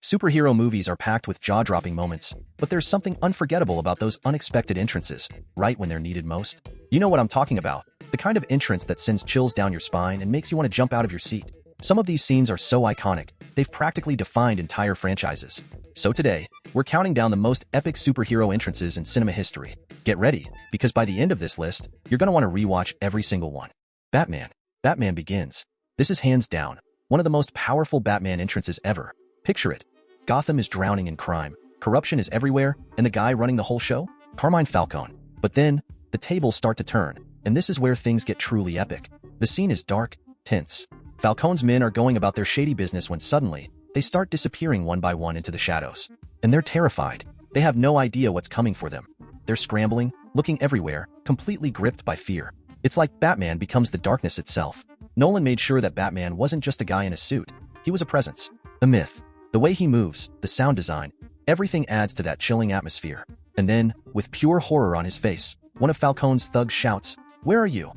Superhero movies are packed with jaw-dropping moments, but there's something unforgettable about those unexpected entrances, right when they're needed most. You know what I'm talking about, the kind of entrance that sends chills down your spine and makes you want to jump out of your seat. Some of these scenes are so iconic, they've practically defined entire franchises. So today, we're counting down the most epic superhero entrances in cinema history. Get ready, because by the end of this list, you're going to want to rewatch every single one. Batman. Batman Begins. This is hands down one of the most powerful Batman entrances ever. Picture it. Gotham is drowning in crime, corruption is everywhere, and the guy running the whole show? Carmine Falcone. But then, the tables start to turn, and this is where things get truly epic. The scene is dark, tense. Falcone's men are going about their shady business when suddenly, they start disappearing one by one into the shadows. And they're terrified. They have no idea what's coming for them. They're scrambling, looking everywhere, completely gripped by fear. It's like Batman becomes the darkness itself. Nolan made sure that Batman wasn't just a guy in a suit. He was a presence, a myth. The way he moves, the sound design, everything adds to that chilling atmosphere. And then, with pure horror on his face, one of Falcone's thugs shouts, "Where are you?"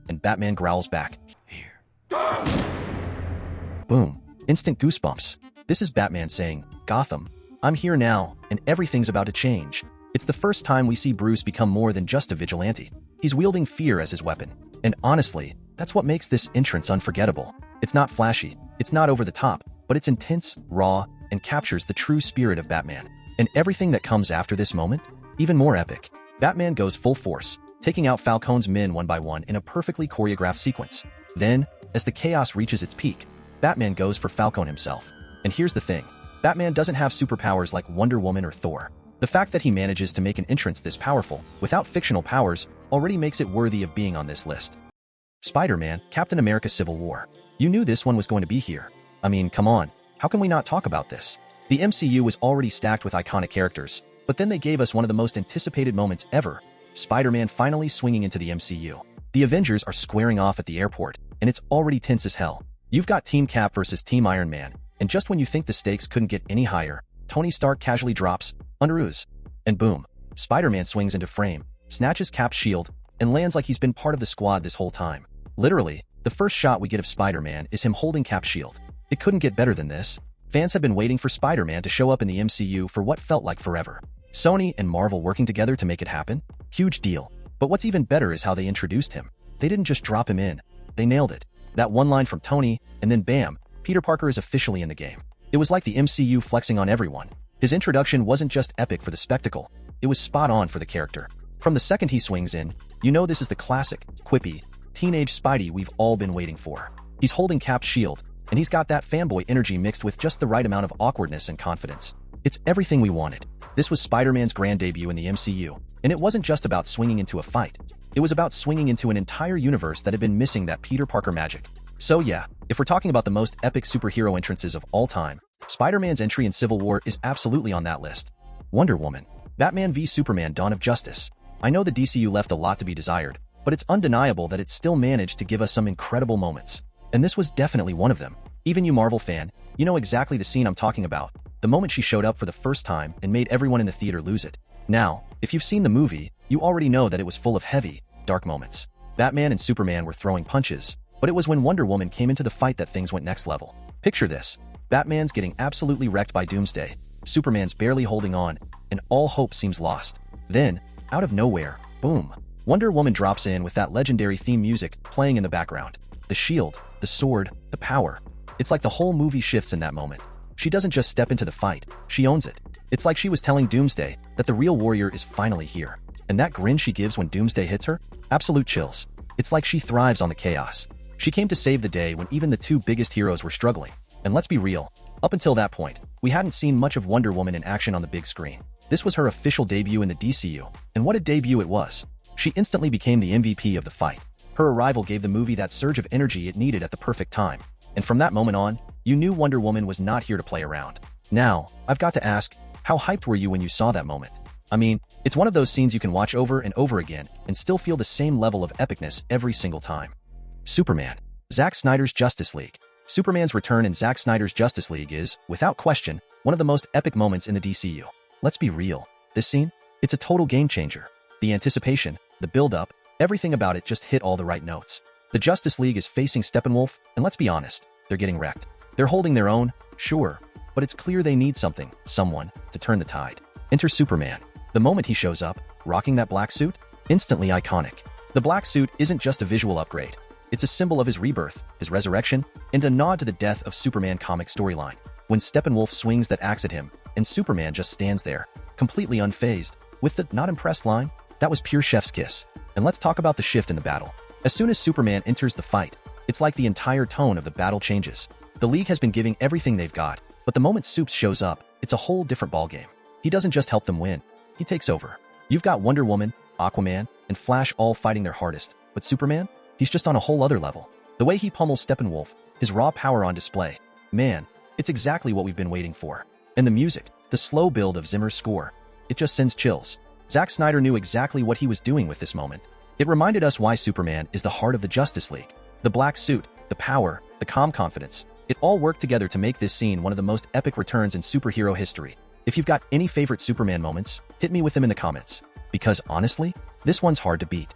And Batman growls back, "Here." Boom. Instant goosebumps. This is Batman saying, "Gotham, I'm here now, and everything's about to change." It's the first time we see Bruce become more than just a vigilante. He's wielding fear as his weapon. And honestly, that's what makes this entrance unforgettable. It's not flashy, it's not over the top, but it's intense, raw, and captures the true spirit of Batman. And everything that comes after this moment, even more epic. Batman goes full force, taking out Falcone's men one by one in a perfectly choreographed sequence. Then, as the chaos reaches its peak, Batman goes for Falcone himself. And here's the thing, Batman doesn't have superpowers like Wonder Woman or Thor. The fact that he manages to make an entrance this powerful, without fictional powers, already makes it worthy of being on this list. SpiderMan, Captain America Civil War. You knew this one was going to be here. I mean, come on, how can we not talk about this? The MCU was already stacked with iconic characters, but then they gave us one of the most anticipated moments ever, Spider-Man finally swinging into the MCU. The Avengers are squaring off at the airport, and it's already tense as hell. You've got Team Cap versus Team Iron Man, and just when you think the stakes couldn't get any higher, Tony Stark casually drops, "Underoos," and boom, Spider-Man swings into frame, snatches Cap's shield, and lands like he's been part of the squad this whole time. Literally, the first shot we get of Spider-Man is him holding Cap's shield. It couldn't get better than this. Fans have been waiting for Spider-Man to show up in the MCU for what felt like forever. Sony and Marvel working together to make it happen? Huge deal. But what's even better is how they introduced him. They didn't just drop him in. They nailed it. That one line from Tony, and then bam, Peter Parker is officially in the game. It was like the MCU flexing on everyone. His introduction wasn't just epic for the spectacle. It was spot on for the character. From the second he swings in, you know this is the classic, quippy, teenage Spidey we've all been waiting for. He's holding Cap's shield, and he's got that fanboy energy mixed with just the right amount of awkwardness and confidence. It's everything we wanted. This was Spider-Man's grand debut in the MCU, and it wasn't just about swinging into a fight. It was about swinging into an entire universe that had been missing that Peter Parker magic. So yeah, if we're talking about the most epic superhero entrances of all time, Spider-Man's entry in Civil War is absolutely on that list. Wonder Woman. Batman v Superman: Dawn of Justice. I know the DCU left a lot to be desired, but it's undeniable that it still managed to give us some incredible moments. And this was definitely one of them. Even you Marvel fan, you know exactly the scene I'm talking about. The moment she showed up for the first time and made everyone in the theater lose it. Now, if you've seen the movie, you already know that it was full of heavy, dark moments. Batman and Superman were throwing punches, but it was when Wonder Woman came into the fight that things went next level. Picture this. Batman's getting absolutely wrecked by Doomsday. Superman's barely holding on, and all hope seems lost. Then, out of nowhere, boom, Wonder Woman drops in with that legendary theme music playing in the background. The shield, the sword, the power. It's like the whole movie shifts in that moment. She doesn't just step into the fight, she owns it. It's like she was telling Doomsday that the real warrior is finally here. And that grin she gives when Doomsday hits her? Absolute chills. It's like she thrives on the chaos. She came to save the day when even the two biggest heroes were struggling. And let's be real, up until that point, we hadn't seen much of Wonder Woman in action on the big screen. This was her official debut in the DCU, and what a debut it was. She instantly became the MVP of the fight. Her arrival gave the movie that surge of energy it needed at the perfect time. And from that moment on, you knew Wonder Woman was not here to play around. Now, I've got to ask, how hyped were you when you saw that moment? I mean, it's one of those scenes you can watch over and over again and still feel the same level of epicness every single time. Superman. Zack Snyder's Justice League. Superman's return in Zack Snyder's Justice League is, without question, one of the most epic moments in the DCU. Let's be real. This scene? It's a total game changer. The anticipation, the build-up, everything about it just hit all the right notes. The Justice League is facing Steppenwolf, and let's be honest, they're getting wrecked. They're holding their own, sure, but it's clear they need someone, to turn the tide. Enter Superman. The moment he shows up, rocking that black suit, instantly iconic. The black suit isn't just a visual upgrade. It's a symbol of his rebirth, his resurrection, and a nod to the death of Superman comic storyline. When Steppenwolf swings that axe at him, and Superman just stands there, completely unfazed, with the "not impressed" line, that was pure chef's kiss. And let's talk about the shift in the battle. As soon as Superman enters the fight, it's like the entire tone of the battle changes. The League has been giving everything they've got, but the moment Supes shows up, it's a whole different ballgame. He doesn't just help them win, he takes over. You've got Wonder Woman, Aquaman, and Flash all fighting their hardest, but Superman? He's just on a whole other level. The way he pummels Steppenwolf, his raw power on display, man, it's exactly what we've been waiting for. And the music, the slow build of Zimmer's score, it just sends chills. Zack Snyder knew exactly what he was doing with this moment. It reminded us why Superman is the heart of the Justice League. The black suit, the power, the calm confidence, it all worked together to make this scene one of the most epic returns in superhero history. If you've got any favorite Superman moments, hit me with them in the comments. Because honestly, this one's hard to beat.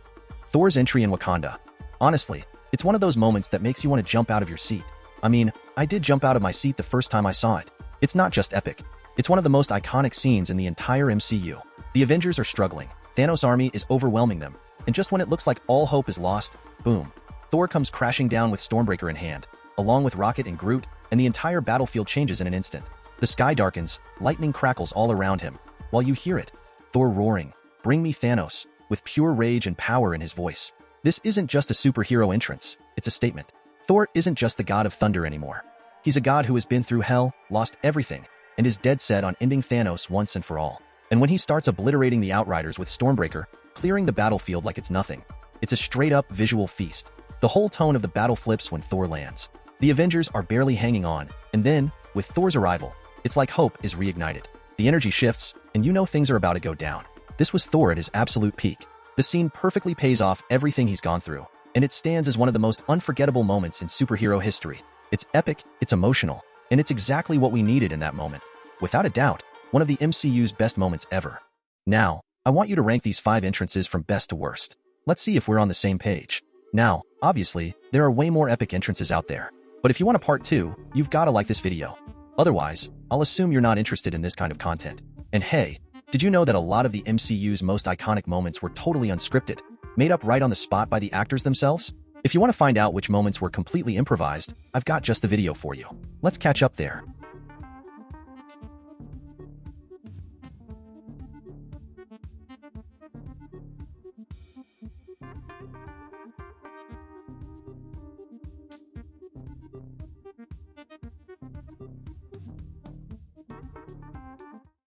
Thor's entry in Wakanda. Honestly, it's one of those moments that makes you want to jump out of your seat. I mean, I did jump out of my seat the first time I saw it. It's not just epic. It's one of the most iconic scenes in the entire MCU. The Avengers are struggling. Thanos' army is overwhelming them. And just when it looks like all hope is lost, boom. Thor comes crashing down with Stormbreaker in hand, along with Rocket and Groot, and the entire battlefield changes in an instant. The sky darkens, lightning crackles all around him. While you hear it, Thor roaring, "Bring me Thanos," with pure rage and power in his voice. This isn't just a superhero entrance, it's a statement. Thor isn't just the god of thunder anymore. He's a god who has been through hell, lost everything, and is dead set on ending Thanos once and for all. And when he starts obliterating the Outriders with Stormbreaker, clearing the battlefield like it's nothing, it's a straight-up visual feast. The whole tone of the battle flips when Thor lands. The Avengers are barely hanging on, and then, with Thor's arrival, it's like hope is reignited. The energy shifts, and you know things are about to go down. This was Thor at his absolute peak. The scene perfectly pays off everything he's gone through, and it stands as one of the most unforgettable moments in superhero history. It's epic, it's emotional, and it's exactly what we needed in that moment. Without a doubt, one of the MCU's best moments ever. Now, I want you to rank these 5 entrances from best to worst. Let's see if we're on the same page. Now, obviously, there are way more epic entrances out there. But if you want a part 2, you've got to like this video. Otherwise, I'll assume you're not interested in this kind of content. And hey, did you know that a lot of the MCU's most iconic moments were totally unscripted, made up right on the spot by the actors themselves? If you want to find out which moments were completely improvised, I've got just the video for you. Let's catch up there.